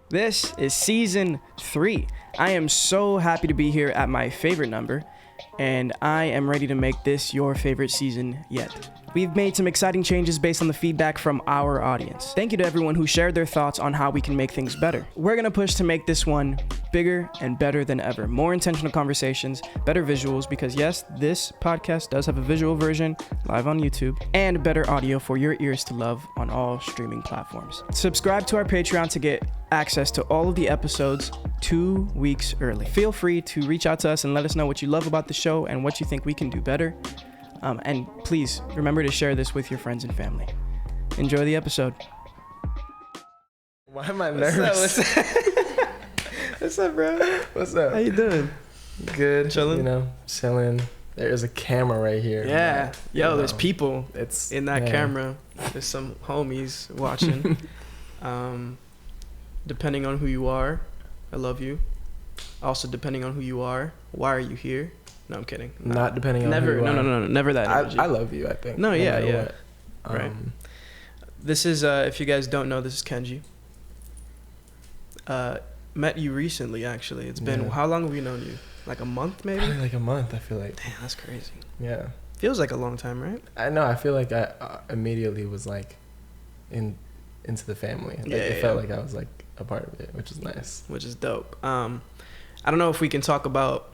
This is season 3. I am so happy to be here at my favorite number, and I am ready to make this your favorite season yet. We've made some exciting changes based on the feedback from our audience. Thank you to everyone who shared their thoughts on how we can make things better. We're gonna push to make this one bigger and better than ever. More intentional conversations, better visuals, because yes, this podcast does have a visual version live on YouTube, and better audio for your ears to love on all streaming platforms. Subscribe to our Patreon to get access to all of the episodes 2 weeks early. Feel free to reach out to us and let us know what you love about the show and what you think we can do better. And please remember to share this with your friends and family. Enjoy the episode. Why am I nervous? What's up, bro? What's up? How you doing? Good. Chilling? You know, chilling. There's a camera right here. Yeah. Yo, there's know, people it's in that camera. There's some homies watching. Depending on who you are, I love you. Also, depending on who you are, why are you here? No, I'm kidding. Not depending on never. who you are. No. Never that energy. I love you, I think. No, yeah. What. Right. This is, if you guys don't know, this is Kenji. Met you recently, actually. It's been, how long have we known you? Like a month, maybe? Probably like a month, I feel like. Damn, that's crazy. Yeah. Feels like a long time, right? I know. I feel like I immediately was like into the family. Like, it felt like I was like a part of it, which is nice. Which is dope. I don't know if we can talk about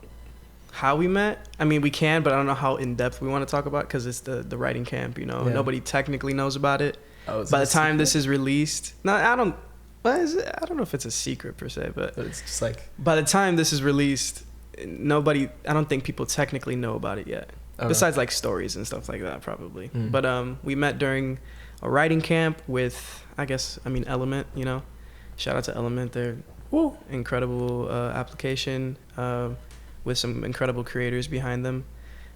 how we met. I mean, we can, but I don't know how in depth we want to talk about because it's the writing camp, you know. Yeah. Nobody technically knows about it. Oh, by the time this is released, no, I don't. What is it? I don't know if it's a secret per se, but it's just like by the time this is released, nobody. I don't think people technically know about it yet. Okay. Besides like stories and stuff like that, probably. But we met during a writing camp with, Element. You know, shout out to Element. They're incredible application. With some incredible creators behind them.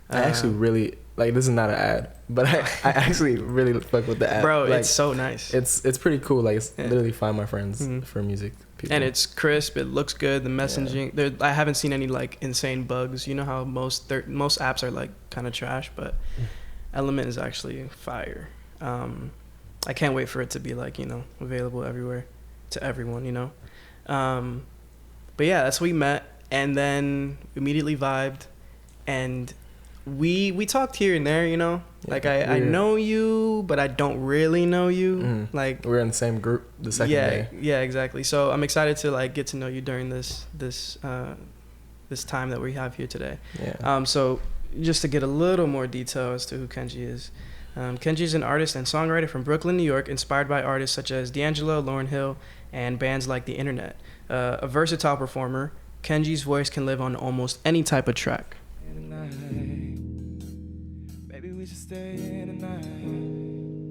I actually really, like, this is not an ad, but I actually really fuck with the ad. Bro, like, it's so nice. It's pretty cool. Like, it's literally Find My Friends for music people. And it's crisp. It looks good. The messaging, I haven't seen any, like, insane bugs. You know how most apps are, like, kind of trash, but Element is actually fire. I can't wait for it to be, like, you know, available everywhere to everyone, you know. But yeah, that's how we met. And then immediately vibed, and we talked here and there, you know. Yeah, like I know you, but I don't really know you. Like we're in the same group the second day. Yeah, exactly. So I'm excited to like get to know you during this time that we have here today. Yeah. So just to get a little more detail as to who Kenji is. Kenji is an artist and songwriter from Brooklyn, New York, inspired by artists such as D'Angelo, Lauryn Hill, and bands like The Internet. A versatile performer, Kenji's voice can live on almost any type of track. Maybe we should stay in tonight.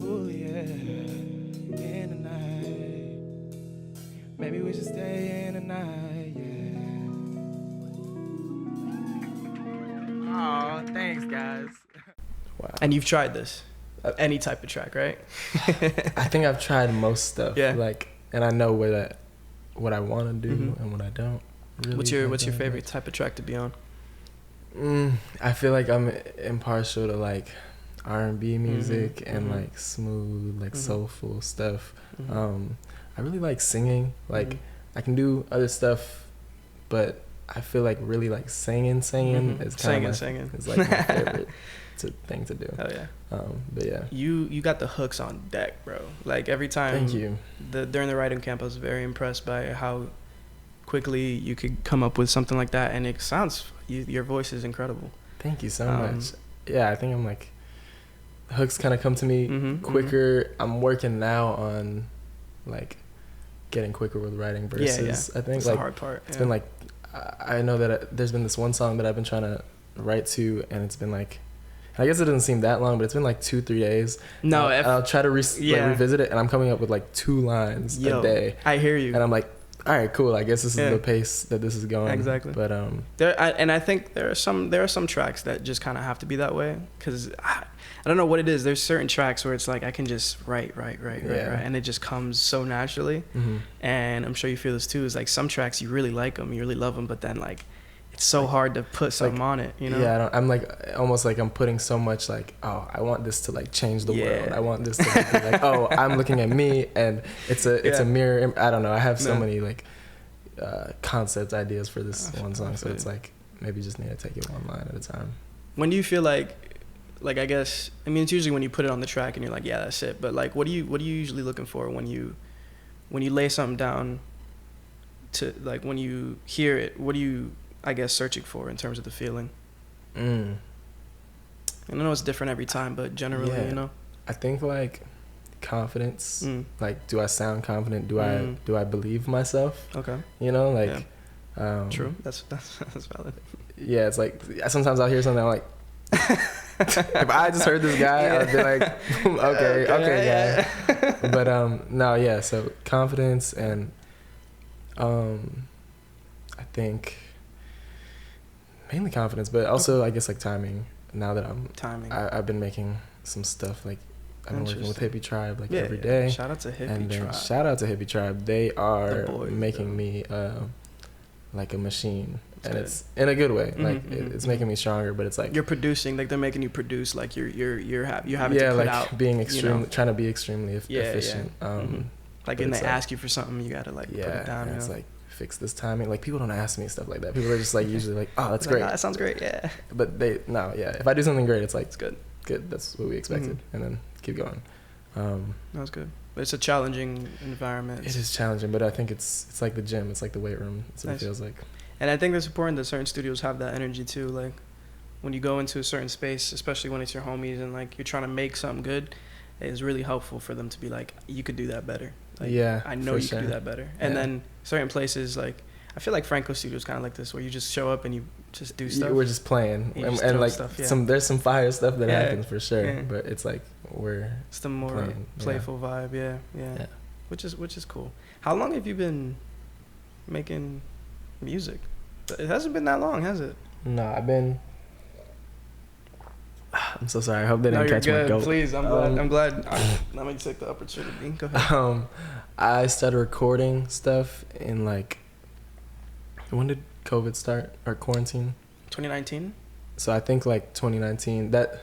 Ooh, yeah. In tonight. Maybe we should stay in tonight, yeah. Aw, thanks, guys. Wow. And you've tried this? Any type of track, right? I think I've tried most stuff. Yeah. Like, and I know what I want to do and what I don't. Really, what's your favorite type of track to be on? I feel like I'm impartial to like R&B music and like smooth, like soulful stuff. I really like singing. Like I can do other stuff, but I feel like really like singing is kind of is like my favorite thing to do. Oh yeah. But yeah. You got the hooks on deck, bro. Like every time. Thank you. During the writing camp, I was very impressed by how quickly you could come up with something like that, and it sounds, your voice is incredible. Thank you so much. Yeah, I think I'm like, hooks kind of come to me quicker. I'm working now on like getting quicker with writing verses. I think that's like the hard part. It's been like, I know that there's been this one song that I've been trying to write to, and it's been like, I guess it doesn't seem that long, but it's been like 2-3 days. No, I'll try to revisit it, and I'm coming up with like 2 lines a day. I hear you. And I'm like, all right, cool. I guess this is the pace that this is going. Exactly. But I think there are some tracks that just kind of have to be that way, because I don't know what it is. There's certain tracks where it's like I can just write, and it just comes so naturally. And I'm sure you feel this too. Is like some tracks you really like them, you really love them, but then like it's so hard to put something on it, you know? Yeah, I'm like almost like I'm putting so much like, oh, I want this to like change the world. I want this to be like, oh, I'm looking at me, and it's a mirror. I don't know. I have so many like concept ideas for this one song, so it's like maybe just need to take it one line at a time. When do you feel like I guess, I mean, it's usually when you put it on the track and you're like, yeah, that's it. But like, what are you usually looking for when you lay something down to, like, when you hear it? What are you, I guess, searching for in terms of the feeling? And I know it's different every time, but generally, you know, I think like confidence. Like, do I sound confident? Do I believe myself? Okay. You know, like, true. That's valid. Yeah, it's like sometimes I'll hear something I'm like, if I just heard this guy, I'd be like, okay, guy. But no, yeah. So confidence, and I think mainly confidence, but also I guess like timing. Now that I've been making some stuff, like I've been working with Hippie Tribe like every day. Shout out to Hippie Tribe. Shout out to Hippie Tribe. They are making me like a machine. And it's in a good way. Like it's making me stronger, but it's like you're producing, like they're making you produce, like you're having to put like out, being extreme, trying to be extremely efficient. Like, and they ask you for something, you gotta like put it down. It's like, fix this timing. Like, people don't ask me stuff like that. People are just like usually like, oh, that's great. Like, oh, that sounds great. Yeah. But if I do something great, it's like it's good. That's what we expected, and then keep going. That was good. But it's a challenging environment. It is challenging, but I think it's like the gym. It's like the weight room. That's what it feels like. And I think it's important that certain studios have that energy too. Like, when you go into a certain space, especially when it's your homies and like you're trying to make something good, it's really helpful for them to be like, you could do that better. Like, I know you could do that better. And then certain places, like, I feel like Franco Studio is kind of like this, where you just show up and you just do stuff. We're just playing, and like stuff, there's some fire stuff that happens for sure. But it's like it's the more playful vibe. Yeah. Which is cool. How long have you been making music? It hasn't been that long, has it? No, I'm so sorry. I hope they didn't catch my goat. Please, I'm glad. Let me take the opportunity. Go ahead. I started recording stuff in like, when did COVID start, or quarantine? 2019. So I think like 2019. That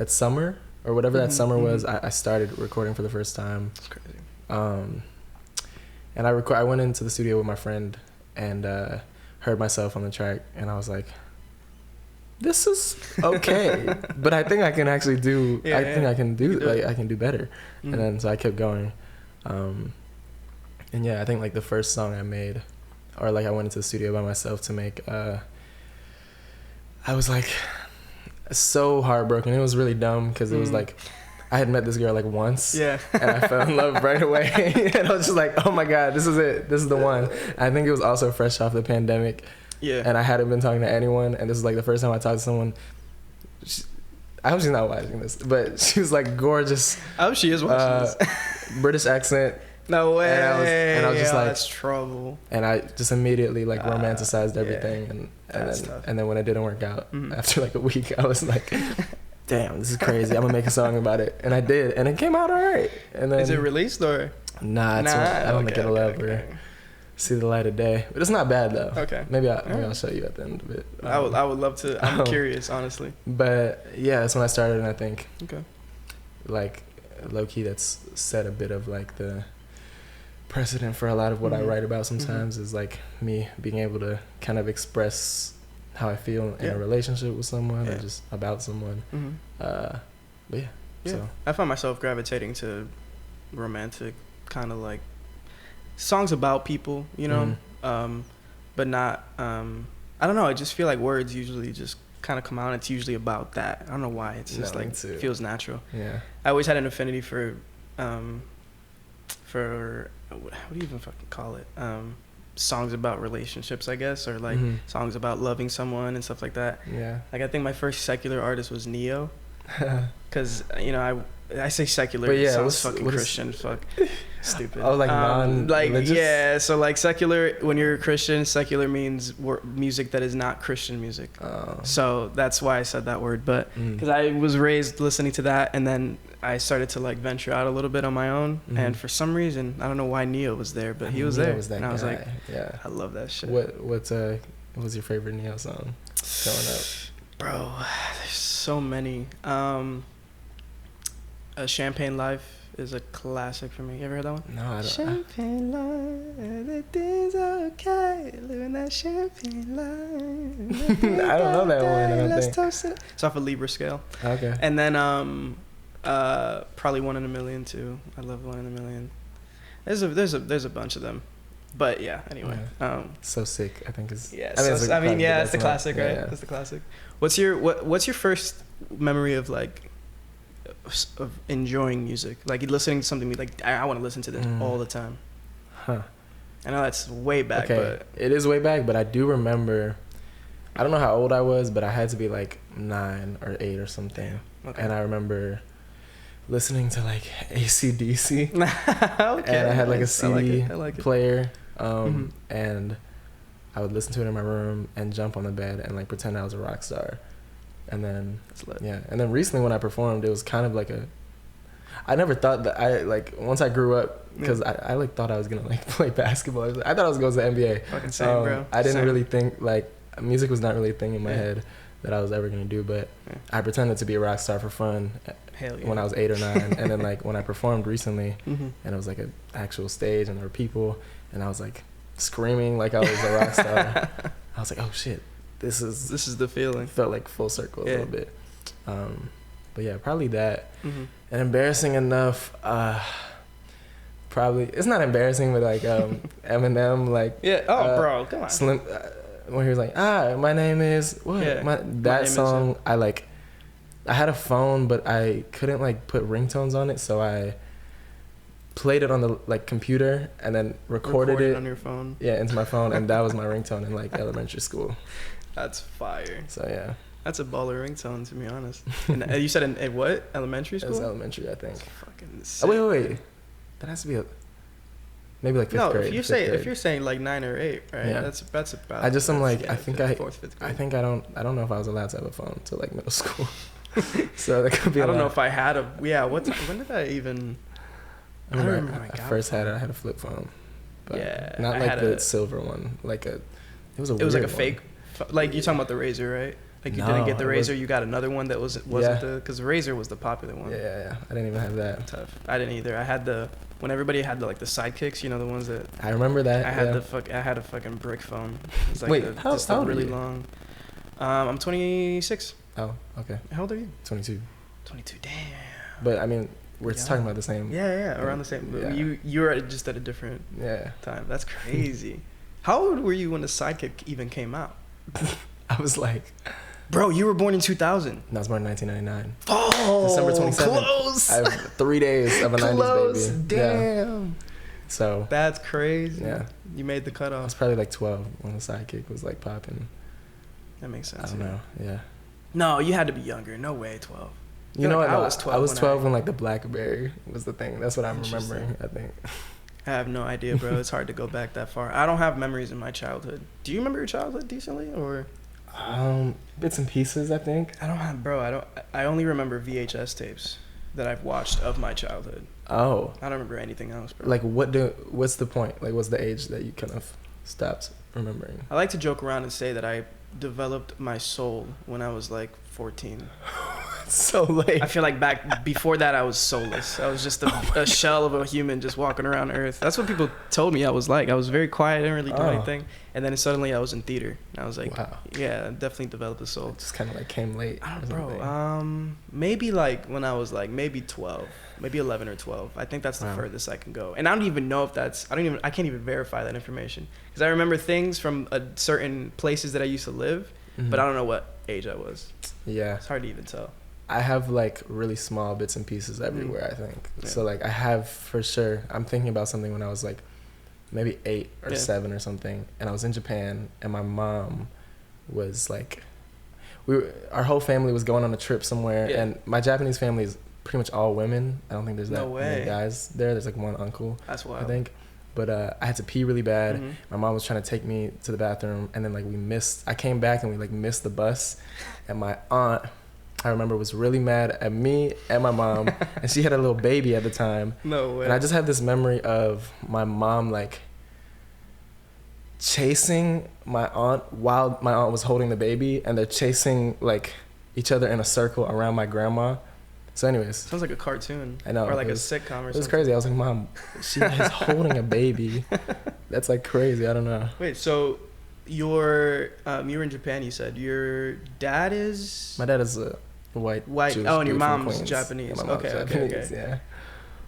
summer or whatever that summer was, I started recording for the first time. That's crazy. And I went into the studio with my friend and heard myself on the track, and I was like, this is okay. But I think I can actually do I can do better. And then so I kept going. And I think like the first song I made, or like I went into the studio by myself to make, I was like so heartbroken. It was really dumb because it was like I had met this girl like once, and I fell in love right away. And I was just like, oh my God, this is it. This is the one. I think it was also fresh off the pandemic. Yeah. And I hadn't been talking to anyone, and this is like the first time I talked to someone. I hope she's not watching this, but she was like gorgeous. I hope she is watching this. British accent. No way. And I was just like, that's trouble. And I just immediately like romanticized everything, and then when it didn't work out after like a week, I was like, damn, this is crazy. I'm gonna make a song about it, and I did, and it came out alright. And then, is it released or? Nah, I don't think it'll ever see the light of day. But it's not bad though. Okay. Maybe I'll show you at the end of it. I would love to. I'm curious, honestly. But yeah, that's when I started, and I think like low key that's set a bit of like the precedent for a lot of what I write about sometimes is like me being able to kind of express how I feel in a relationship with someone or just about someone. But so I find myself gravitating to romantic kind of like songs about people, you know, but not I don't know, I just feel like words usually just kind of come out and it's usually about that. I don't know why. It's just like it feels natural. Yeah. I always had an affinity for what do you even fucking call it? Songs about relationships, I guess, or like songs about loving someone and stuff like that. Yeah. Like I think my first secular artist was Neo, because you know I say secular, but it sounds fucking Christian. Fuck, stupid. Oh, like non-religious? So like secular, when you're a Christian, secular means music that is not Christian music. Oh. So that's why I said that word. But because I was raised listening to that, and then I started to like venture out a little bit on my own, and for some reason I don't know why Neo was there, but he was there, and I was like, I love that shit. What's What was your favorite Neo song growing up? Bro, there's so many. Champagne Life is a classic for me. You ever heard that one? No, I don't. Champagne Life, everything's okay. Living that champagne life. I don't know that one. I don't Let's think. toast it. It's off a Libra scale. Okay. And then probably One in a Million too. I love One in a Million. There's a bunch of them. But yeah, anyway. So Sick, I think is. Yeah, it's it's the classic, right? Yeah. That's the classic. What's your first memory of like of enjoying music? Like listening to something like I want to listen to this all the time. Huh. I know that's way back, Okay, but it is way back, but I do remember. I don't know how old I was, but I had to be like 9 or 8 or something. Okay. And I remember listening to like AC/DC. Okay, And I had like a CD I like it. player. And I would listen to it in my room and jump on the bed and like pretend I was a rock star. And then and then recently when I performed, it was kind of like I never thought that once I grew up, because I like thought I was gonna like play basketball. I thought I was going to the NBA. Fucking same, bro. I didn't Same. really think like music was not really a thing in my head that I was ever gonna do, but I pretended to be a rock star for fun. Hell yeah. When I was 8 or 9, and then like when I performed recently, and it was like an actual stage and there were people, and I was like screaming like I was a rock star. I was like, oh shit, this is the feeling. Felt like full circle a little bit. But yeah, probably that. And embarrassing enough, probably it's not embarrassing, but like Eminem, like bro, come on. Slim, when he was like, my name is what? That song, I had a phone, but I couldn't like put ringtones on it, so I played it on the like computer and then recorded it on your phone. Yeah, into my phone, and that was my ringtone in like elementary school. That's fire. So yeah. That's a baller ringtone, to be honest. And you said in what? Elementary school? It was elementary, I think. That's fucking sick. Oh, wait. That has to be maybe like fifth grade. If you're saying like 9 or 8, right? Yeah. That's about. I just am like fourth, fifth grade. I think I don't know if I was allowed to have a phone till like middle school. So that could be. I don't know if I had a. When did I even? I remember when I first had it. I had a flip phone. But not like the silver one. Like it was like a fake. Like you're talking about the Razor, right? Like you didn't get the Razor, you got another one that wasn't because the Razor was the popular one. Yeah. I didn't even have that. Tough. I didn't either. I had when everybody had the sidekicks, you know, the ones that. I remember that. I had a fucking brick phone. It was like how old really are you? long. I'm 26. Oh, okay. How old are you? 22. 22. Damn. But I mean, we're just talking about the same. Yeah, around the same. Yeah. You were just at a different time. That's crazy. How old were you when the Sidekick even came out? I was like, bro, you were born in 2000. I was born in 1999. Oh, December 27th. Close. I have 3 days of a 90s baby. Damn. Yeah. So that's crazy. Yeah. You made the I cutoff. was probably like 12 when the Sidekick was like popping. That makes sense. I don't know. Yeah. No, you had to be younger. No way, 12. You know what? I was 12. I was 12 when like the BlackBerry was the thing. That's what I'm remembering, I think. I have no idea, bro. It's hard to go back that far. I don't have memories in my childhood. Do you remember your childhood decently, or? Bits and pieces, I think. I only remember VHS tapes that I've watched of my childhood. Oh. I don't remember anything else, bro. Like what's the point? Like what's the age that you kind of stopped remembering? I like to joke around and say that I developed my soul when I was like 14. So late. I feel like back before that I was soulless. I was just a shell of a human just walking around Earth. That's what people told me I was like. I was very quiet, I didn't really do anything. And then suddenly I was in theater. And I was like, wow. Yeah, I definitely developed a soul. It just kind of like came late. Maybe like when I was like maybe 12, maybe 11 or 12. I think that's the furthest I can go. And I don't even know if I can't even verify that information. Because I remember things from certain places that I used to live, but I don't know what age I was. Yeah. It's hard to even tell. I have like really small bits and pieces everywhere, I think. Yeah. So like I have for sure, I'm thinking about something when I was like maybe 8 or 7 or something. And I was in Japan and my mom was like, our whole family was going on a trip somewhere. Yeah. And my Japanese family is pretty much all women. I don't think there's that many guys there. There's like one uncle, that's wild. I think. But I had to pee really bad. My mom was trying to take me to the bathroom. And then like I came back and we like missed the bus. And my aunt, I remember, was really mad at me and my mom, and she had a little baby at the time. No way. And I just had this memory of my mom like chasing my aunt while my aunt was holding the baby, and they're chasing like each other in a circle around my grandma. So anyways, Sounds like a cartoon. I know, Or like it a was- sitcom or something. it was crazy. I was like, Mom, she is holding a baby. That's like crazy. I don't know. Wait, so you were in Japan, you said. Your dad is My dad is a white Jewish oh, and your dude from mom's Queens. Japanese. Yeah, my mom's Okay, Japanese, okay. yeah.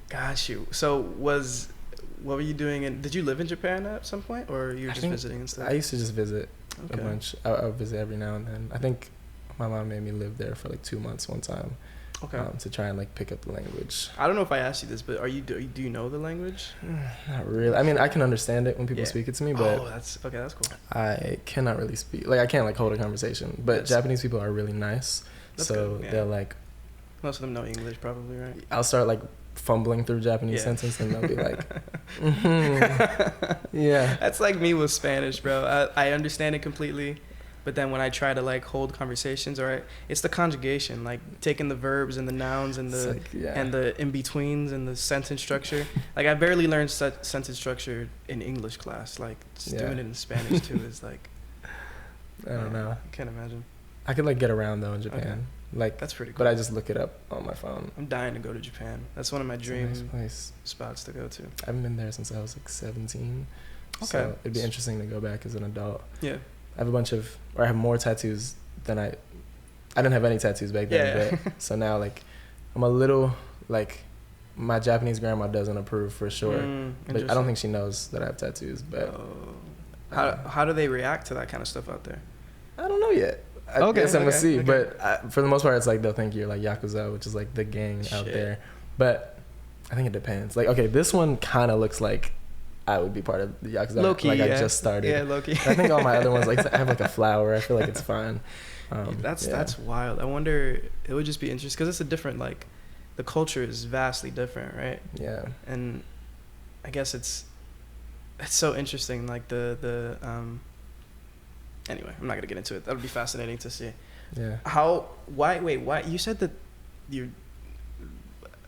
Got you. So what were you doing did you live in Japan at some point, or you were I just think visiting and stuff? I used to just visit a Okay. bunch. I would visit every now and then. I think my mom made me live there for like 2 months one time. Okay. To try and like pick up the language. I don't know if I asked you this, but do you know the language? Not really. I mean, I can understand it when people Yeah. speak it to me, but that's cool. I cannot really speak. Like, I can't like hold a conversation. But That's- Japanese people are really nice, That's so good, yeah. they're like, Most of them know English, probably, right? I'll start like fumbling through Japanese Yeah. sentence, and they'll be like, yeah. That's like me with Spanish, bro. I understand it completely, but then when I try to like hold conversations, it's the conjugation, like taking the verbs and the nouns and It's the like, yeah. and the in betweens and the sentence structure. Like I barely learned sentence structure in English class. Like just Yeah. doing it in Spanish too is like I don't know. I can't imagine. I could like get around though in Japan. Okay. Like, That's pretty cool. but I just look it up on my phone. I'm dying to go to Japan. That's one of my It's a dream nice place. spots to go to. I haven't been there since I was like 17. Okay. So it'd be interesting to go back as an adult. Yeah. I have I have more tattoos than I didn't have any tattoos back then. Yeah. But so now like I'm a little like, my Japanese grandma doesn't approve for sure. But I don't think she knows that I have tattoos. But How do they react to that kind of stuff out there? I don't know yet. I Okay, guess I'm gonna okay, see. okay. But for the most part, it's like they'll think you're like Yakuza, which is like the gang out Shit. there. But I think it depends. Like, okay, this one kind of looks like I would be part of the Yakuza. Low-key, like yeah. I just started. Yeah, low-key. I think all my other ones, like I have like a flower. I feel like it's fine. That's wild. I wonder, it would just be interesting because it's a different, like, the culture is vastly different, right? Yeah. And I guess it's so interesting, like anyway, I'm not gonna get into it. That would be fascinating to see. Yeah. Why you said that your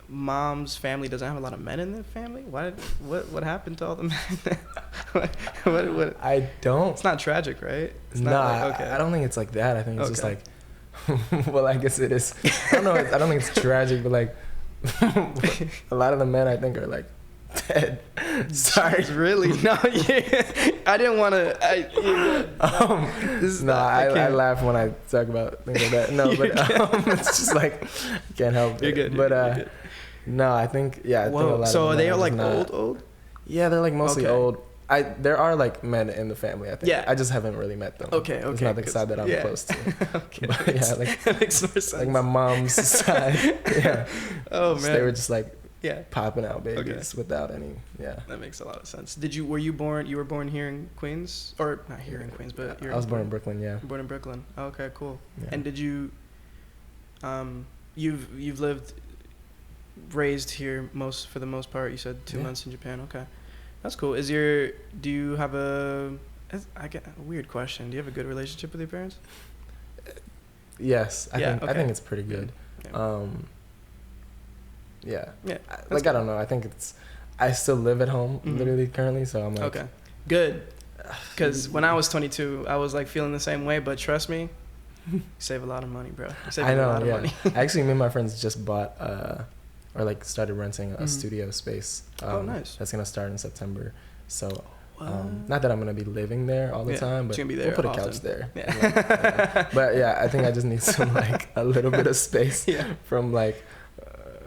mom's family doesn't have a lot of men in their family? What happened to all the men? what I don't. it's not tragic, right? It's Nah, not like, okay. I don't think it's like that. I think it's just Okay. like, well, I guess it is. I don't know. I don't think it's tragic, but like, a lot of the men I think are like dead. Sorry. Really? No, yeah. I didn't want to. I laugh when I talk about things like that. No, but it's just like, I can't help You're it. good. But you're good. no, I think I think a lot So of are the they men like just not- old? Yeah, they're like mostly Okay. old. There are like men in the family. I think. Yeah. I just haven't really met them. Okay. It's not the 'cause- side that I'm yeah. close to. Okay. But yeah, like that makes more sense. like my mom's side. Yeah. Oh man. So they were just like yeah. popping out babies without any. Yeah. That makes a lot of sense. You were born here in Queens, or not here in Queens, but I was born in Brooklyn. Yeah. Born in Brooklyn. Oh, okay, cool. Yeah. And did you, you've raised here for the most part? You said 2 Yeah. months in Japan. Okay, that's cool. Do you have I get a weird question. Do you have a good relationship with your parents? Yes, I Yeah, okay. think it's pretty good. Yeah. Yeah. Yeah, Like I don't know. I think I still live at home Mhm. literally currently, so I'm like Okay, good. Because when I was 22, I was like feeling the same way. But trust me, you save a lot of money, bro. You save I a know. lot of Yeah. money. Actually, me and my friends just bought or like started renting a Mhm. studio space. Oh, nice. That's gonna start in September. So What? not that I'm gonna be living there all the Yeah, time, it's but gonna be we'll there put a often. couch there. Yeah. Yeah. But yeah, I think I just need some like a little bit of space Yeah. from like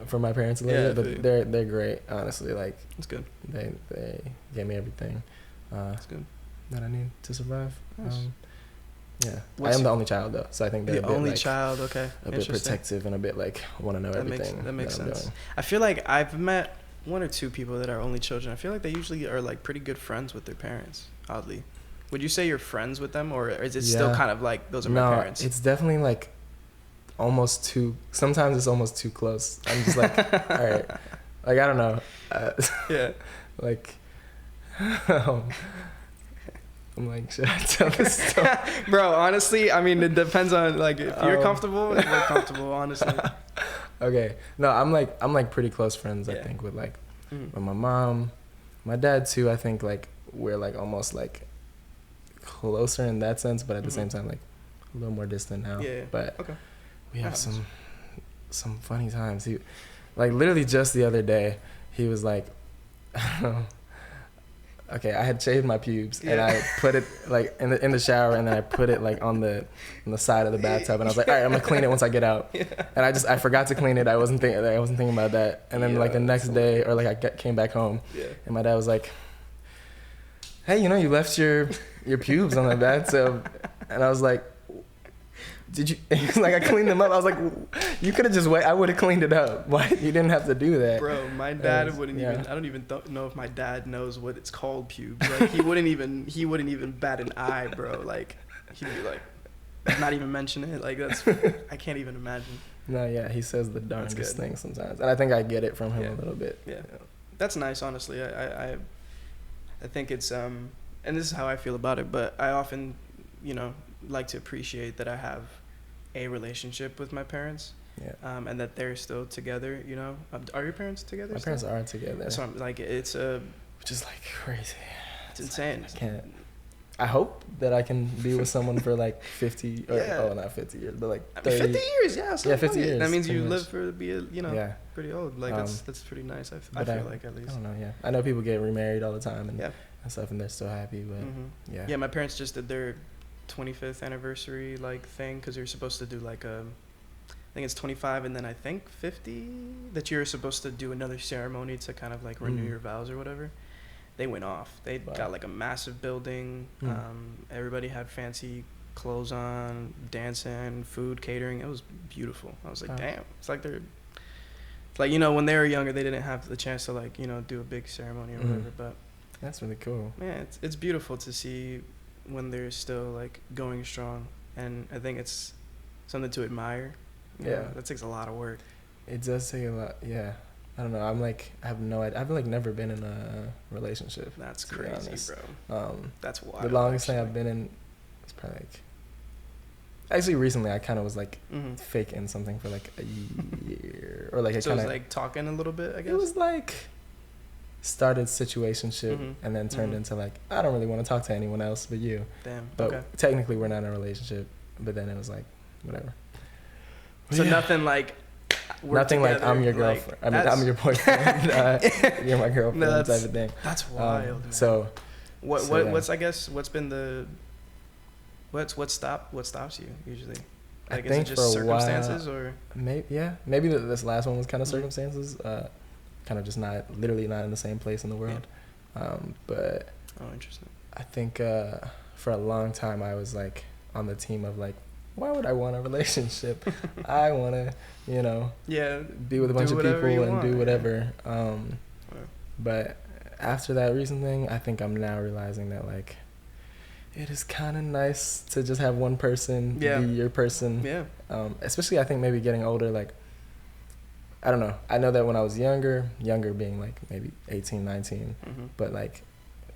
from my parents a little Yeah, bit. I feel you. But they're great, honestly. Like That's good. they gave me everything That's good. that I need to survive. Nice. Yeah, What's I am the only child though, so I think they're The a bit, only like, child. Okay. a bit Interesting. protective and a bit like want to know That makes- everything. that makes I'm sense. doing. I feel like I've met one or two people that are only children. I feel like they usually are like pretty good friends with their parents. Oddly, would you say you're friends with them, or is it still Yeah. kind of like those are my parents? It's definitely like almost too. Sometimes it's almost too close. I'm just like, all right, like I don't know, Yeah. like. I'm like, should I tell this story? Bro, honestly, I mean, it depends on like if you're Um, comfortable, we're comfortable. Honestly. Okay, no, I'm like pretty close friends. I Yeah. think with Mm. my mom, my dad too. I think like we're like almost like closer in that sense, but at the same time, like a little more distant now. Yeah. But Okay. we have some funny times. He, like literally just the other day, he was like, okay, I had shaved my pubes and I put it like in the shower, and then I put it like on the side of the bathtub, and I was like, all right, I'm gonna clean it once I get out. And I forgot to clean it. I wasn't thinking about that. And then like the next day, or like came back home, and my dad was like, hey, you know, you left your pubes on the bathtub. And I was like, did you? He was like, I cleaned them up. I was like, you could have just waited. I would have cleaned it up. Why? You didn't have to do that. Bro, my dad wouldn't even. I don't even know if my dad knows what it's called, pubes. Like he wouldn't even bat an eye, bro. Like he'd be like, not even mention it. Like that's. I can't even imagine. No, yeah, he says the darndest things sometimes, and I think I get it from him a little bit. Yeah, that's nice, honestly. I think it's and this is how I feel about it. But I often, you know, like to appreciate that I have a relationship with my parents, and that they're still together. You know, are your parents together? My parents are together. So I'm like, it's which is like crazy. It's insane. I can't. I hope that I can be with someone for like 50 or not 50 years, but like 30. 50 years, yeah. So 50 years. That means you live pretty old. Like that's pretty nice. I feel like at least. I don't know. Yeah, I know people get remarried all the time and stuff, and they're still happy. But yeah, my parents just did their 25th anniversary like thing, because you're supposed to do like I think it's 25 and then I think 50 that you're supposed to do another ceremony to kind of like renew your vows or whatever. They went off. They got like a massive building. Everybody had fancy clothes on, dancing, food, catering. It was beautiful. I was like, damn. It's like you know, when they were younger, they didn't have the chance to like, you know, do a big ceremony or whatever. But that's really cool. Yeah, it's beautiful to see when they're still like going strong, and I think it's something to admire. Yeah, that takes a lot of work. It does take a lot. Yeah, I don't know. I'm like, I have no idea. I've like never been in a relationship. That's crazy, bro. That's wild. The longest thing I've been in is probably like. Actually, recently I kind of was like faking something for like a year, or like so it was like talking a little bit. I guess it was like. Started situationship and then turned into like, I don't really want to talk to anyone else but you. Damn. But technically we're not in a relationship, but then it was like whatever. So nothing like nothing together, like I'm your girlfriend. Like, I mean, I'm your boyfriend. You're my girlfriend, type of thing. That's wild. Man. So what's I guess what's been the what stops you usually? Like, I think is it just circumstances while, or maybe this last one was kind of circumstances. Kind of just not in the same place in the world. But interesting. I think for a long time I was like on the team of like, why would I want a relationship? I want to, you know, be with a bunch of people and do whatever. But after that recent thing, I think I'm now realizing that like it is kind of nice to just have one person be your person. Yeah. Especially I think maybe getting older, like I don't know. I know that when I was younger being like maybe 18, 19, but like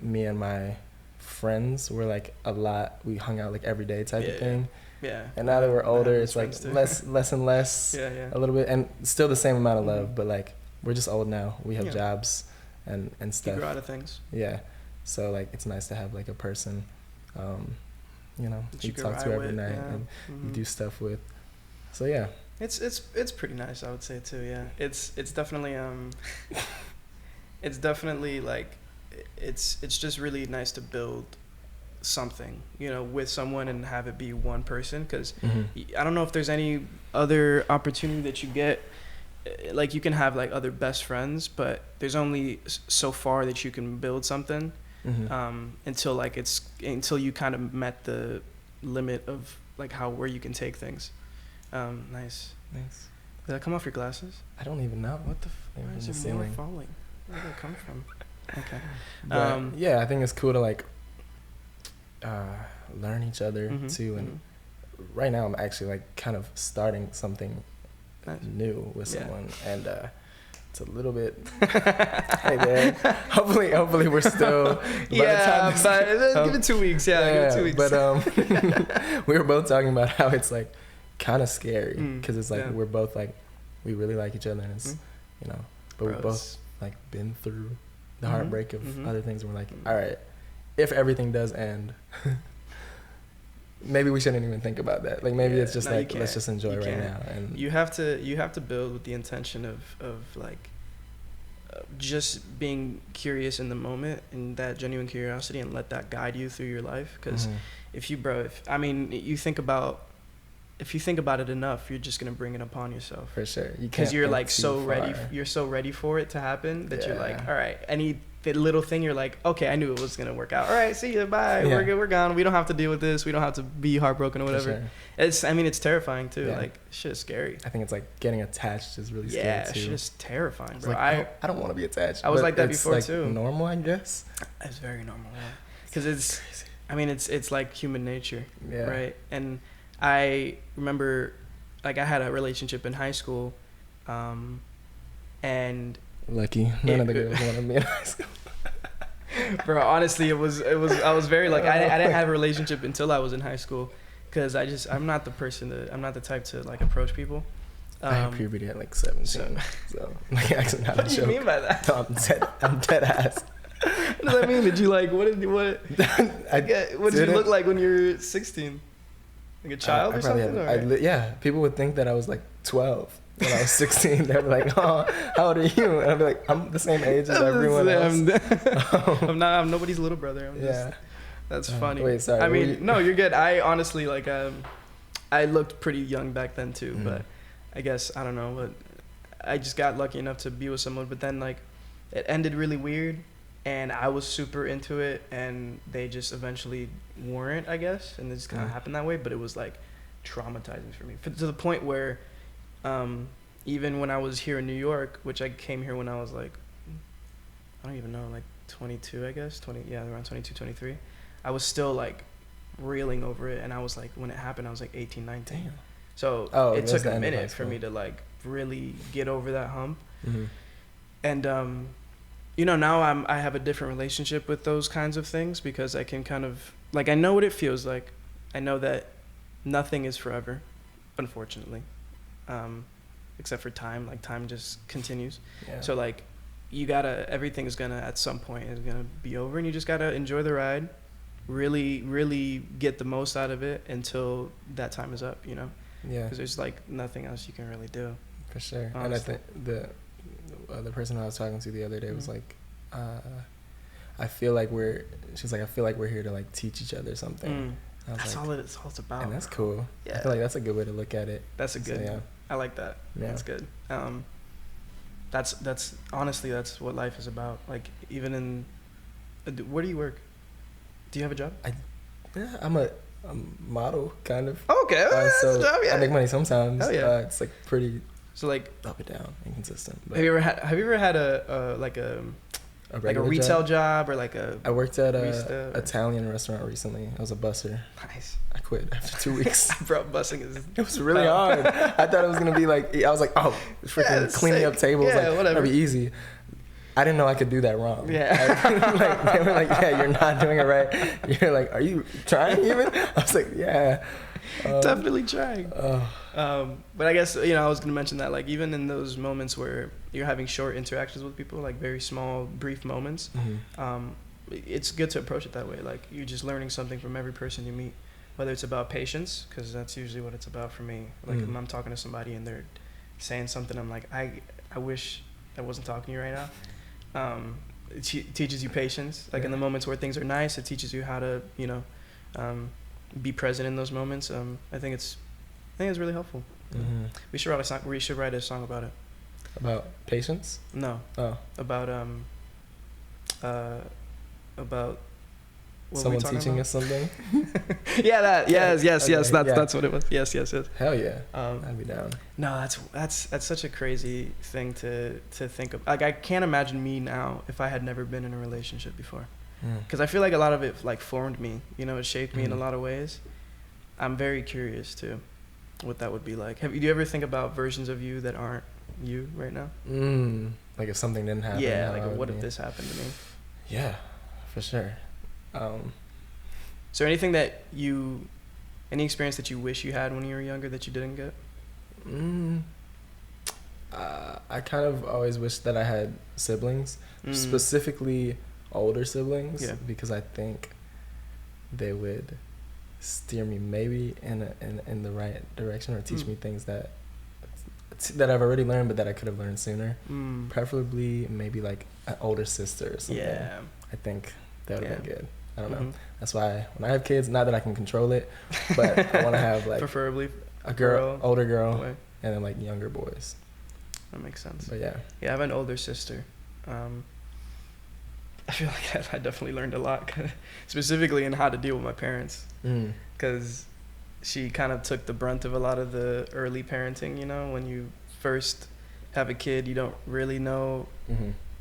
me and my friends were like a lot, we hung out like every day type of thing. Yeah. And now that we're older, it's like less and less a little bit, and still the same amount of love, but like we're just old now. We have jobs and stuff. You grow out of things. Yeah. So like it's nice to have like a person, you know, you talk to every night and you do stuff with. So yeah. It's pretty nice, I would say too. Yeah, it's definitely it's definitely like it's just really nice to build something, you know, with someone and have it be one person, because I don't know if there's any other opportunity that you get. Like you can have like other best friends, but there's only so far that you can build something until you kind of met the limit of like where you can take things. Nice. Thanks. Did that come off your glasses? I don't even know. What the Why is there more falling? Where did that come from? Okay. But, yeah, I think it's cool to like learn each other too. And right now I'm actually like kind of starting something new with someone, and it's a little bit hey there. Hopefully we're still give it 2 weeks. Give it 2 weeks. But we were both talking about how it's like kind of scary, because it's like we're both like we really like each other, and it's you know, but we've both like been through the heartbreak of other things, and we're like, all right, if everything does end, maybe we shouldn't even think about that. Like maybe it's just no, like let's just enjoy You right can't. now. And You have to build with the intention of like just being curious in the moment and that genuine curiosity, and let that guide you through your life. Because if you think about it enough, you're just gonna bring it upon yourself. for sure, Because you're like so ready. You're so ready for it to happen that you're like, all right. Any little thing, you're like, okay, I knew it was gonna work out. All right, see you, bye. Yeah. We're good. We're gone. We don't have to deal with this. We don't have to be heartbroken or whatever. Sure. It's terrifying too. Yeah. Like shit's scary. I think it's like getting attached is really scary too. Yeah, shit's terrifying, It's bro. like, I don't want to be attached. I was but like that it's before like too. Normal, I guess. It's very normal, because it's like human nature, Yeah. right? And I remember, like, I had a relationship in high school, and Lucky. None of the girls wanted me in high school. bro, honestly, it was I was very like I didn't have a relationship until I was in high school, because I'm not the type to like approach people. I had puberty at like 17, so like actually not a What do joke. you mean by that? No, I'm dead ass. What does that mean? Did you like what did you look like when you were 16? Like a child or something? Yeah, people would think that I was like 12 when I was 16. They'd be like, "Oh, how old are you?" And I'd be like, "I'm the same age as everyone else." I'm nobody's little brother. That's funny. Wait, sorry. I mean, no, you're good. I honestly like I looked pretty young back then too, but I guess I don't know, but I just got lucky enough to be with someone, but then like it ended really weird, and I was super into it, and they just eventually weren't, I guess, and it just kind of happened that way. But it was like traumatizing for me, to the point where even when I was here in New York, which I came here when I was like, I don't even know, like 22, I guess, around 22, 23, I was still like reeling over it, and I was like, when it happened, I was like 18, 19. Damn. So it took a minute for me to like really get over that hump. And now I have a different relationship with those kinds of things, because I can kind of like, I know what it feels like. I know that nothing is forever, unfortunately, except for time. Like time just continues. Yeah. So like everything is gonna at some point is gonna be over, and you just gotta enjoy the ride, really really get the most out of it until that time is up, Yeah. Because there's like nothing else you can really do. For sure. Honestly. And I think the person I was talking to the other day was like, I feel like we're here to like teach each other something. That's like, all it's about. And that's cool. Yeah. I feel like that's a good way to look at it. That's a good. So, yeah. I like that. Yeah. That's good. That's honestly, that's what life is about. Like, even in, where do you work? Do you have a job? Yeah, I'm a model, kind of. Oh, okay. So job, yeah. I make money sometimes. Hell yeah. It's like pretty So like up and down, inconsistent. But have you ever had a retail job or like a I worked at barista a Italian restaurant recently. I was a busser. Nice. I quit after 2 weeks. Bro, busing is It was really hard. I thought it was gonna be like, I was like, oh, freaking cleaning up tables, Yeah, like whatever. that'd be easy. I didn't know I could do that wrong. Yeah. Like, they were like, yeah, you're not doing it right. You're like, are you trying even? I was like, yeah. Definitely trying. But I guess, I was going to mention that, like, even in those moments where you're having short interactions with people, like very small, brief moments, it's good to approach it that way. Like, you're just learning something from every person you meet, whether it's about patience, because that's usually what it's about for me. Like, when I'm talking to somebody and they're saying something, I'm like, I wish I wasn't talking to you right now. It teaches you patience. Like in the moments where things are nice, it teaches you how to, be present in those moments. I think it's really helpful. We should write a song about it. About patience? No. Oh. About what someone were we talking teaching about? us something. Yeah, that. Yes. Okay, That's what it was. Yes. Hell yeah. I'd be down. No, that's such a crazy thing to think of. Like, I can't imagine me now if I had never been in a relationship before, because I feel like a lot of it like formed me. It shaped me in a lot of ways. I'm very curious too, what that would be like. Do you ever think about versions of you that aren't you right now? Like if something didn't happen. Yeah, like what if this happened to me? Yeah, for sure. Is there anything any experience that you wish you had when you were younger that you didn't get? I kind of always wish that I had siblings, specifically older siblings, because I think they would steer me maybe in the right direction, or teach me things that I've already learned but that I could have learned sooner. Preferably maybe like an older sister or something. Yeah. I think that would have been good. I don't know. Mm-hmm. That's why when I have kids, not that I can control it, but I want to have like preferably a girl, older girl, boy. And then like younger boys. That makes sense. But yeah. Yeah, I have an older sister. I feel like I definitely learned a lot, specifically in how to deal with my parents, because she kind of took the brunt of a lot of the early parenting. You know, when you first have a kid, you don't really know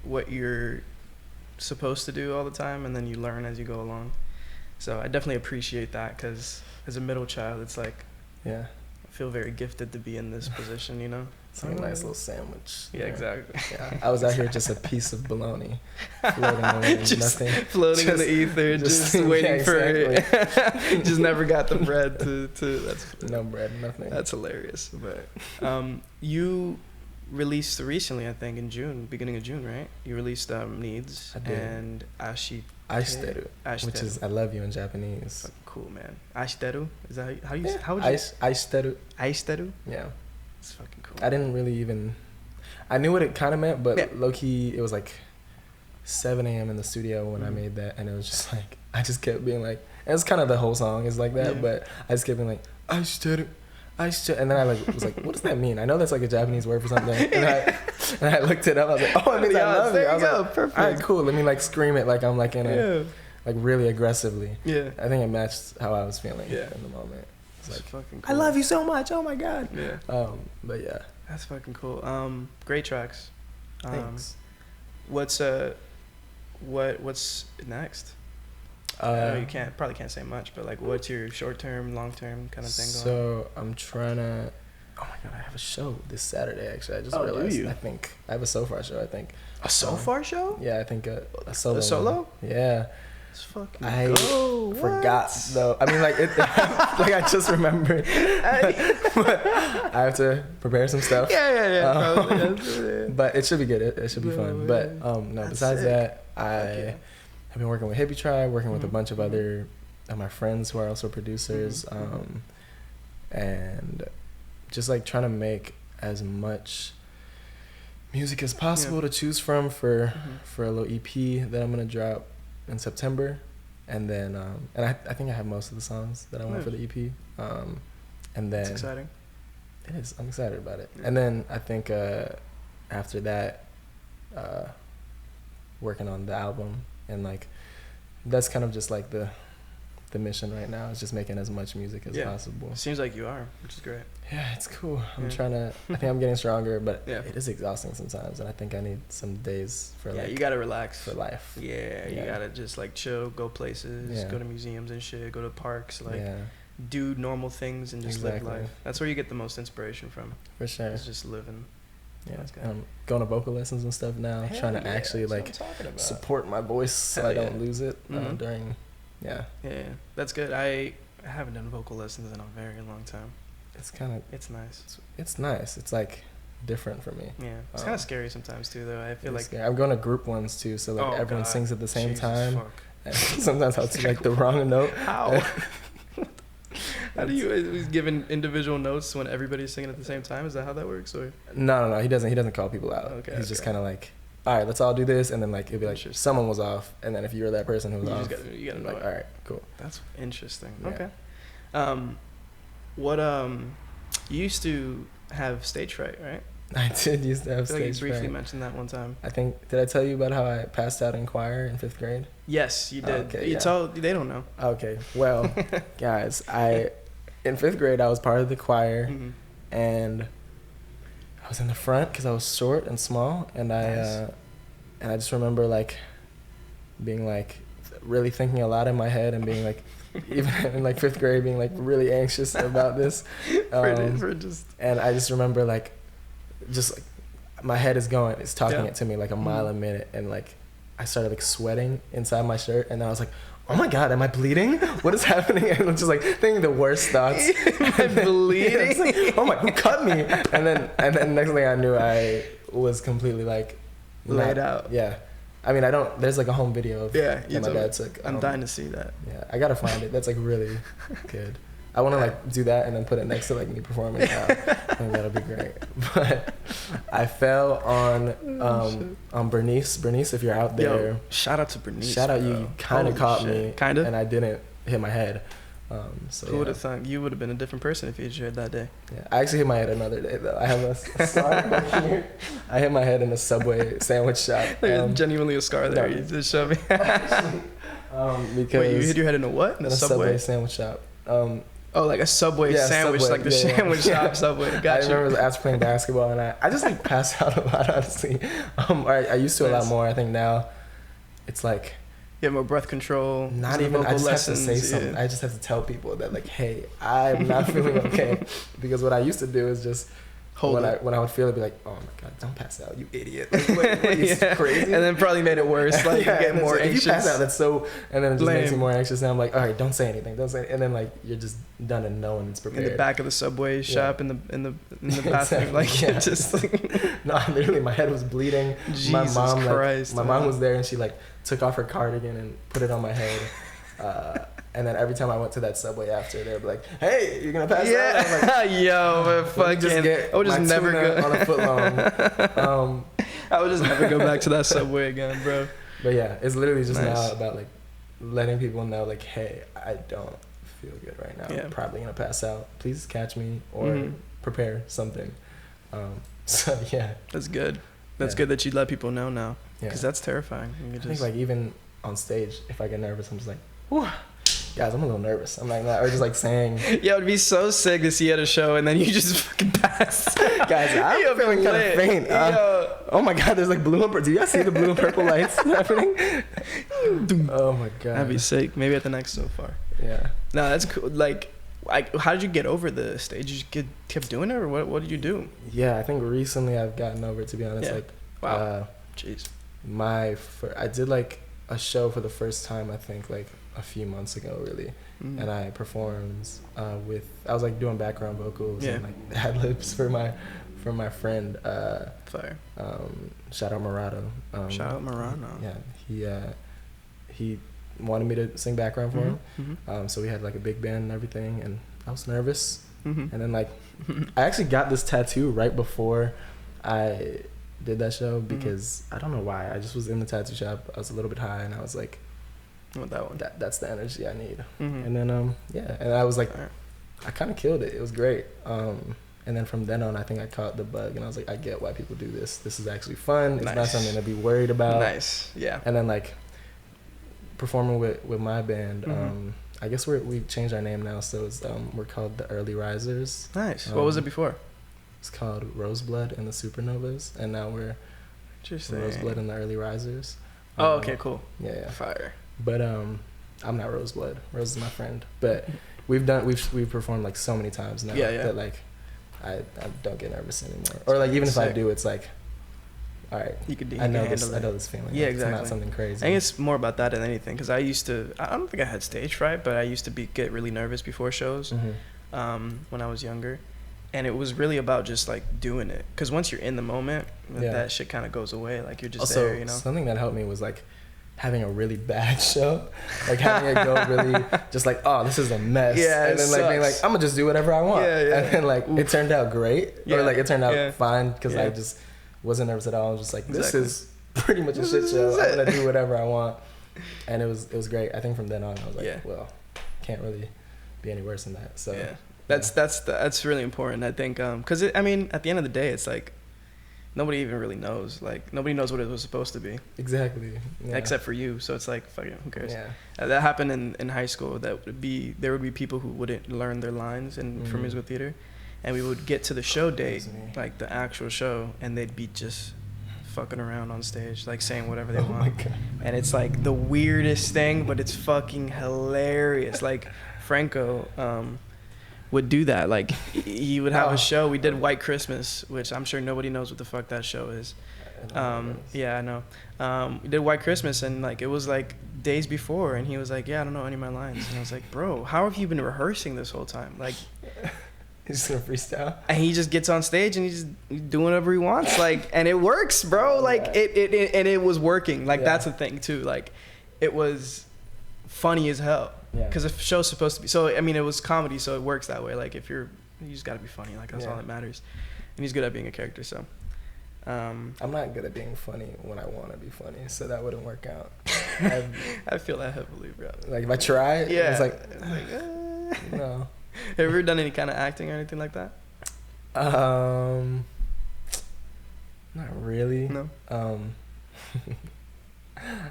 what you're supposed to do all the time, and then you learn as you go along. So I definitely appreciate that, because as a middle child, it's like, yeah, I feel very gifted to be in this position, you know. It's like a nice little sandwich. Yeah, exactly. Yeah, I was out here just a piece of bologna, floating away, nothing, floating in the ether, just waiting for it. Just never got the bread to. That's no bread, nothing. That's hilarious. But you released recently, I think in June, beginning of June, right? You released Needs and Ashiteru, which is I love you in Japanese. Fucking cool, man. Ashiteru, is that how you? Yeah. How would you? Ashiteru. Ashiteru. Yeah. It's fucking cool. I didn't really even. I knew what it kind of meant, but low key, it was like 7 a.m. in the studio when I made that, and it was just like I just kept being like, and it's kind of the whole song is like that, but I just kept being like Ashiteru. And then I was like, what does that mean? I know that's like a Japanese word for something. And I looked it up. I was like, oh, it means I love you. I was like, perfect. All right, cool. Let me like scream it like I'm like in a like really aggressively. Yeah. I think it matched how I was feeling in the moment. It's like, fucking cool. I love you so much. Oh my god. Yeah. But yeah. That's fucking cool. Great tracks. Thanks. What's next? I know you probably can't say much, but like, what's your short term, long term kind of thing going? So I'm trying to. Oh my god, I have a show this Saturday. Actually, I just realized. Do you? I think I have a so far show. I think a so far show. Yeah, I think a solo. A solo? Yeah. Let's fucking I go. forgot though. I mean, like it. Like I just remembered. But I have to prepare some stuff. Yeah. But it should be good. It should be fun. But no. Besides that, I've been working with Hippie Tribe, working with a bunch of other of my friends who are also producers, and just like trying to make as much music as possible to choose from for a little EP that I'm gonna drop in September, and then and I think I have most of the songs that I want for the EP, and then it's exciting. It is. I'm excited about it. And then I think after that, working on the album. And like that's kind of just like the mission right now is just making as much music as possible. Seems like you are, which is great. Yeah, it's cool. I'm trying to. I think I'm getting stronger, but it is exhausting sometimes, and I think I need some days for like. You gotta relax for life. Yeah, you gotta just like chill, go places, go to museums and shit, go to parks, like do normal things and just live life. That's where you get the most inspiration from. For sure. It's just living. Yeah, I'm going to vocal lessons and stuff now, trying to actually like support my voice so I don't lose it during. Yeah, that's good. I haven't done vocal lessons in a very long time. It's kind of nice. It's nice. It's like different for me. Yeah, it's kind of scary sometimes too, though. I feel like scary. I'm going to group ones too, so like everyone sings at the same time. And sometimes I'll do like the wrong note. How? How do you give individual notes when everybody's singing at the same time? Is that how that works? Or no, he doesn't call people out. He's just kind of like, all right, let's all do this, and then like it'll be like someone was off, and then if you're that person who was off, you gotta know like, all right, cool. That's interesting. Yeah. Okay. You used to have stage fright, right? I did used to have stage fright. You briefly mentioned that one time. I think, did I tell you about how I passed out in choir in 5th grade? Yes, you did. Okay, they don't know. Okay, well, guys, in 5th grade, I was part of the choir, and I was in the front because I was short and small, and I just remember like being like really thinking a lot in my head and being like, even in like 5th grade, being like really anxious about this, and I just remember like, just like my head is going, it's talking it to me like a mile a minute, and like I started like sweating inside my shirt, and I was like, oh my god, am I bleeding? What is happening? And I'm just like thinking the worst thoughts. Am I bleeding? Like, oh my, who cut me? And then next thing I knew, I was completely like laid out. Yeah, I mean, I don't. There's like a home video of that my dad took. I'm dying to see that. Yeah, I gotta find it. That's like really good. I want to like do that and then put it next to like me performing now. I think that'll be great. But I fell on Bernice. Bernice, if you're out there, shout out to Bernice. Shout out, you kind of caught me, kind of, and I didn't hit my head. So who would have thought you would have been a different person if you shared that day? Yeah, I actually hit my head another day though. I have a scar right here. I hit my head in a Subway sandwich shop. There's genuinely a scar there. You just showed me. Because wait, you hit your head in a what? In a Subway sandwich shop. Oh, like a Subway sandwich, Subway, like the sandwich shop Subway. Gotcha. I remember after playing basketball, and I just like passed out a lot, honestly. I used to a lot more. I think now it's like you have more breath control. Not even. I just lessons, have to say something. Yeah. I just have to tell people that like, hey, I'm not feeling okay. Because what I used to do is just when I would feel it, be like, oh my god, don't pass out, you idiot. Like, what are you crazy? And then probably made it worse. Like you get more anxious. If you pass out, that's so. And then it just makes you more anxious. And I'm like, all right, don't say anything. And then like you're just done and no one's prepared. In the back of the Subway shop, in the bathroom, like just like. No, literally, my head was bleeding. Jesus Christ. My mom was there and she like took off her cardigan and put it on my head. And then every time I went to that Subway after, they'd be like, "Hey, you're gonna pass out?" I was like, "Yo, fucking, I would just never go on a foot long." I would just never go back to that Subway again, bro. But yeah, it's literally just now about like letting people know, like, "Hey, I don't feel good right now. I'm probably gonna pass out. Please catch me or prepare something." So yeah, that's good. That's good that you let people know now, because that's terrifying. I think like even on stage, if I get nervous, I'm just like, "Whew." Guys, I'm a little nervous. I'm like that, or just like saying. Yeah, it would be so sick to see you at a show and then you just fucking pass. Guys, I'm feeling kind of faint. Oh my god, there's like blue and purple. Do you guys see the blue and purple lights happening? Oh my god. That'd be sick. Maybe at the next So Far. Yeah. No, that's cool. Like, how did you get over the stage? You just kept doing it, or what did you do? Yeah, I think recently I've gotten over it, to be honest. Yeah. Like, wow. Jeez. I did like a show for the first time, I think, like a few months ago, really. And I performed I was like doing background vocals and like ad libs for my friend. Fire. Shout out Murado. Shout out Murado. Yeah, he wanted me to sing background for him. So we had like a big band and everything, and I was nervous. And then like I actually got this tattoo right before I did that show because I don't know why. I just was in the tattoo shop. I was a little bit high, and I was like, "What that one? That's the energy I need." And then and I was like, I kind of killed it. It was great. And then from then on, I think I caught the bug, and I was like, I get why people do this. This is actually fun. It's not something to be worried about. Nice. Yeah. And then like performing with my band. I guess we changed our name now, so it's we're called the Early Risers. Nice. What was it before? It's called Roseblood and the Supernovas, and now we're Roseblood and the Early Risers. Oh, okay, cool. Yeah. Fire. But I'm not Roseblood. Rose is my friend. But we've performed like so many times now that like I don't get nervous anymore. Or like even if I do, it's like, all right, I know this feeling. Yeah, like, exactly. It's not something crazy. I think it's more about that than anything, because I don't think I had stage fright, but I used to get really nervous before shows when I was younger. And it was really about just like doing it, because once you're in the moment, that shit kind of goes away. Like you're just also, there, you know. Something that helped me was like having a really bad show, like having it go really just like, oh, this is a mess. Yeah, and then like being like, I'm gonna just do whatever I want. Yeah, yeah. And then like it turned out great, or like it turned out fine because I just wasn't nervous at all. I was just like, this is pretty much a shit show. I'm gonna do whatever I want, and it was great. I think from then on, I was like, well, can't really be any worse than that. So that's really important, I think, because I mean, at the end of the day, it's like nobody even really knows. Like nobody knows what it was supposed to be. Exactly. Yeah. Except for you. So it's like, fuck it, who cares? Yeah. That happened in high school. There would be people who wouldn't learn their lines for musical theater, and we would get to the show date, like the actual show, and they'd be just fucking around on stage, like saying whatever they want. My God. And it's like the weirdest thing, but it's fucking hilarious. Like Franco would do that. Like he would have a show. We did White Christmas, which I'm sure nobody knows what the fuck that show is. Yeah, I know. We did White Christmas, and like it was like days before, and he was like, yeah, I don't know any of my lines. And I was like, bro, how have you been rehearsing this whole time? Like He's just gonna freestyle. And he just gets on stage and he's doing whatever he wants, like, and it works, bro. Like it was working. Like that's the thing too. Like, it was funny as hell. Yeah. Because the show's supposed to be. So I mean, it was comedy, so it works that way. Like you just gotta be funny. Like that's all that matters. And he's good at being a character. So. I'm not good at being funny when I want to be funny, so that wouldn't work out. I feel that heavily, bro. Like if I try, it's like no. Have you ever done any kind of acting or anything like that? Not really. No.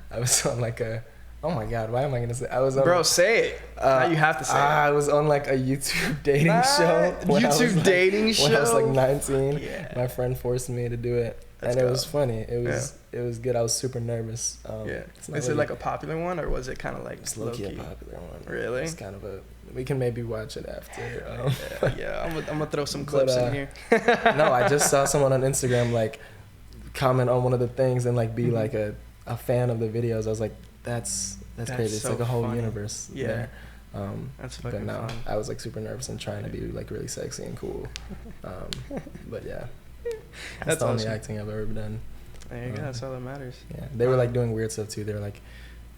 I was on like a. Oh my God! Why am I gonna say? I was on. Bro, say it. Now you have to say it. I was on like a YouTube dating show. YouTube dating show. When I was like 19. Yeah. My friend forced me to do it, and it was funny. It was good. I was super nervous. Is it like a popular one, or was it kind of like it's low-key a popular one? Really? It's kind of a. We can maybe watch it after. I'm gonna throw some clips in here. No, I just saw someone on Instagram like comment on one of the things and like be like a fan of the videos. I was like, that's crazy. It's so like a whole funny. Universe there. That's fucking fun. I was like super nervous and trying to be like really sexy and cool. But yeah, that's the only acting I've ever done. There you go. That's all that matters. Yeah, they were like doing weird stuff too. They were like,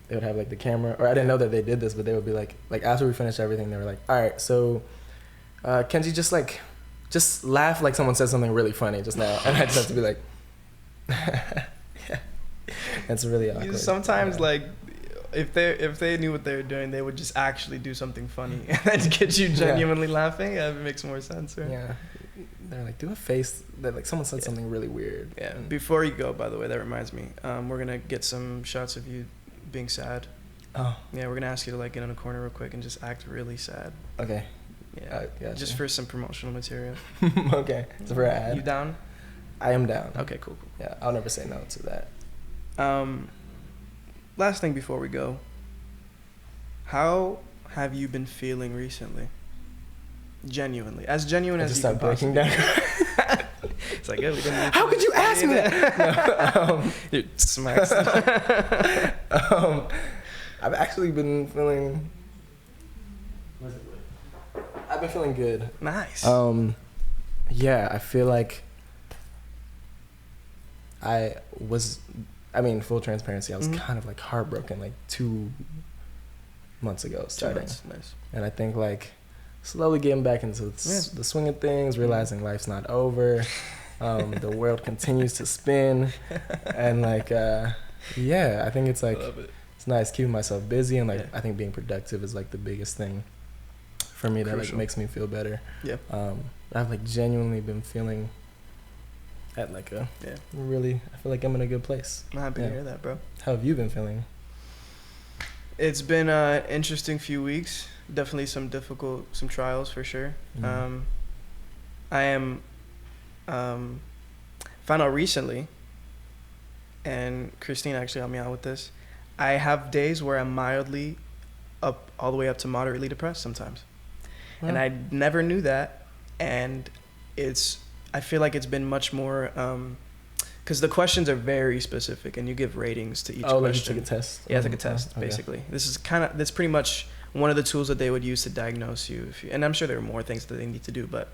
they would have like the camera, or I didn't know that they did this, but they would be like after we finished everything, they were like, all right, so Kenji, just laugh like someone said something really funny just now, and I just have to be like, yeah, that's really awkward. Sometimes like. If they knew what they were doing, they would just actually do something funny and then get you genuinely laughing. That makes more sense, right? Yeah. They're like, do a face that like someone said something really weird. Yeah. Before you go, by the way, that reminds me. We're gonna get some shots of you being sad. Oh. Yeah, we're gonna ask you to like get in a corner real quick and just act really sad. Okay. Yeah. Just for some promotional material. Okay. So for an ad. You down? I am down. Okay. Cool. Yeah. I'll never say no to that. Last thing before we go, how have you been feeling recently? Genuinely, as genuine as you can breaking down. It's like, yeah, we didn't. How could you ask me that? Dude, smacks. I've actually been feeling. I've been feeling good. Nice. Yeah, I feel like full transparency, I was kind of like heartbroken like 2 months ago starting. Nice. And I think like slowly getting back into the swing of things, realizing life's not over. The world continues to spin. And like, I think it's like, it's nice keeping myself busy. And like, I think being productive is like the biggest thing for me that like makes me feel better. Yeah. I've like genuinely been feeling at like I feel like I'm in a good place. I'm happy to hear that, bro. How have you been feeling? It's been an interesting few weeks. Definitely some trials for sure. I am found out recently, and Christine actually helped me out with this. I have days where I'm mildly up all the way up to moderately depressed sometimes. Wow. And I never knew that, and I feel like it's been much more, because the questions are very specific, and you give ratings to each question. Like you took a test? Yeah, it's like a test, basically. That's pretty much one of the tools that they would use to diagnose you. And I'm sure there are more things that they need to do, but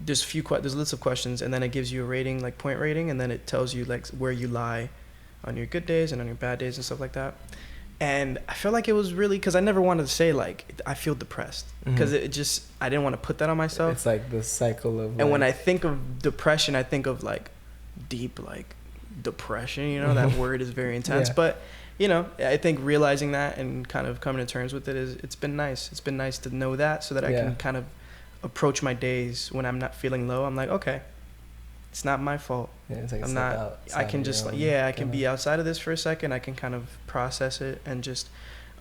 there's lists of questions, and then it gives you a rating, like point rating, and then it tells you like where you lie on your good days and on your bad days and stuff like that. And I feel like it was really, because I never wanted to say like I feel depressed, because I didn't want to put that on myself. It's like the cycle of. And when I think of depression, I think of like deep like depression. You know, that word is very intense. Yeah. But you know, I think realizing that and kind of coming to terms with it it's been nice. It's been nice to know that, so that I can kind of approach my days when I'm not feeling low. I'm like, okay, it's not my fault. Yeah, it's like I'm not. I can just I can be outside of this for a second. I can kind of process it and just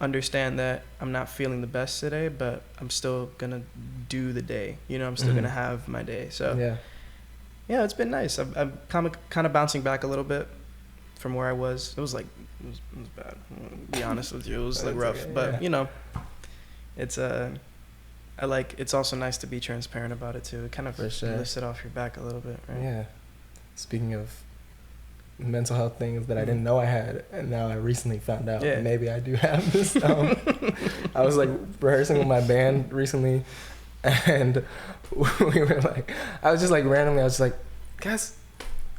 understand that I'm not feeling the best today, but I'm still gonna do the day. You know, I'm still gonna have my day. So yeah, it's been nice. I'm kind of bouncing back a little bit from where I was. It was bad. I'm be honest with you, it was like rough, but you know, it's it's also nice to be transparent about it too. It kind of lifts it off your back a little bit, right? Yeah. Speaking of mental health things that I didn't know I had, and now I recently found out maybe I do have this. I was like rehearsing with my band recently, and we were like, I was just like randomly, I was like, guys,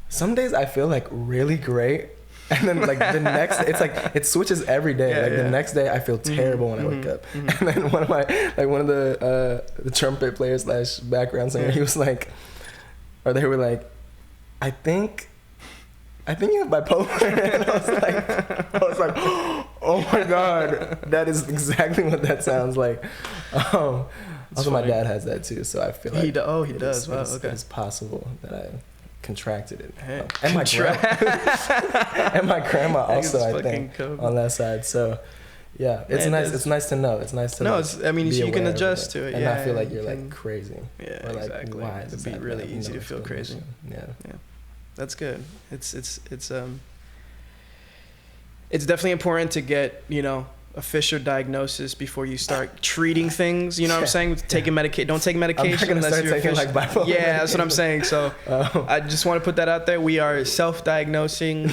some days I feel like really great, and then like the next, it's like it switches every day. The next day I feel terrible when I wake up, and then one of the trumpet players / background singer, he was like, or they were like, I think you have bipolar. And I was like, oh my God, that is exactly what that sounds like. Also, my dad has that too, so I feel like he does. Wow, okay. It's possible that I contracted it. Hey, and my grandma also, I think, cool. on that side. So yeah, it's nice. It's nice to know. It's nice to I mean, you can adjust to it, and not feel like you're like crazy. Yeah, or like, exactly. Why is It'd be really easy to feel crazy. Yeah. That's good. It's definitely important to get, official diagnosis before you start treating things. You know what I'm saying? Taking medication. Don't take medication unless you're taking like bipolar. Yeah, that's what I'm saying. So I just want to put that out there. We are self-diagnosing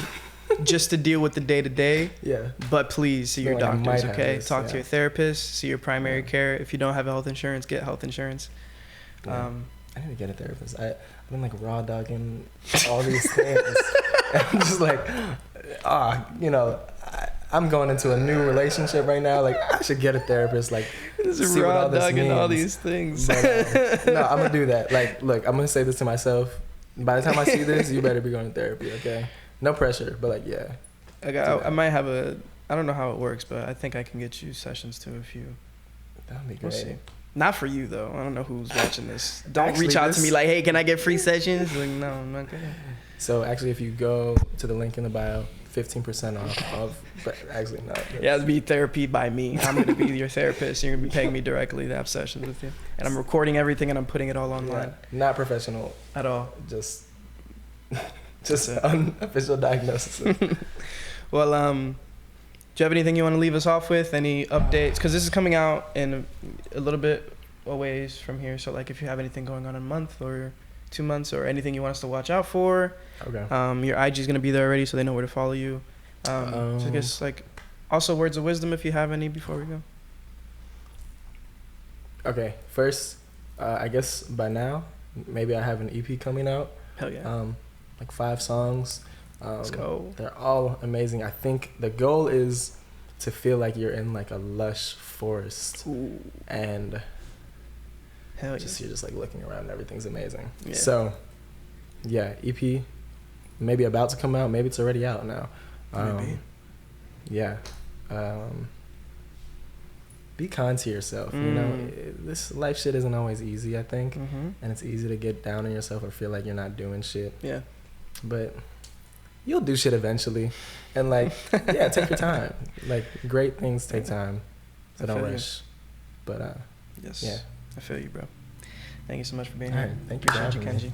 just to deal with the day-to-day. Yeah. But please see your doctors, okay? Talk to yeah. your therapist. See your primary care. If you don't have health insurance, get health insurance. Yeah. I need to get a therapist. I've been like raw dogging all these things. And I'm just like, I'm going into a new relationship right now. Like, I should get a therapist. Like, see what all this means. All these things. But, no, I'm gonna do that. Like, look, I'm gonna say this to myself. By the time I see this, you better be going to therapy, okay? No pressure, but like, yeah. I might have I don't know how it works, but I think I can get you sessions to a few. That'd be great. We'll see. Not for you though. I don't know who's watching this. Don't reach out to me like, hey, can I get free sessions? Like, no, I'm not gonna. So actually, if you go to the link in the bio, 15% off. But actually, no. Yeah, it'll be therapy by me. I'm gonna be your therapist. You're gonna be paying me directly to have sessions with you, and I'm recording everything and I'm putting it all online. Yeah, not professional at all. Just unofficial diagnosis. Well, do you have anything you want to leave us off with? Any updates? Because this is coming out in a little bit a ways from here. So, like, if you have anything going on in a month or 2 months or anything you want us to watch out for. Okay. Your IG is going to be there already, so they know where to follow you. So I guess, like, also words of wisdom if you have any before we go. Okay. First, I guess by now, maybe I have an EP coming out. Hell yeah. Like 5 songs. Let's go. They're all amazing. I think the goal is to feel like you're in like a lush forest. Ooh. And hell yeah. you're just like looking around and everything's amazing. Yeah. So yeah, EP maybe about to come out, maybe it's already out now. Maybe. Yeah. Be kind to yourself. You know, this life shit isn't always easy, I think. And it's easy to get down on yourself or feel like you're not doing shit. Yeah. But you'll do shit eventually. And like, yeah, take your time. Like, great things take time. So don't rush. But yes. Yeah. I feel you, bro. Thank you so much for being All here. right. Thank you for having me. Kenji.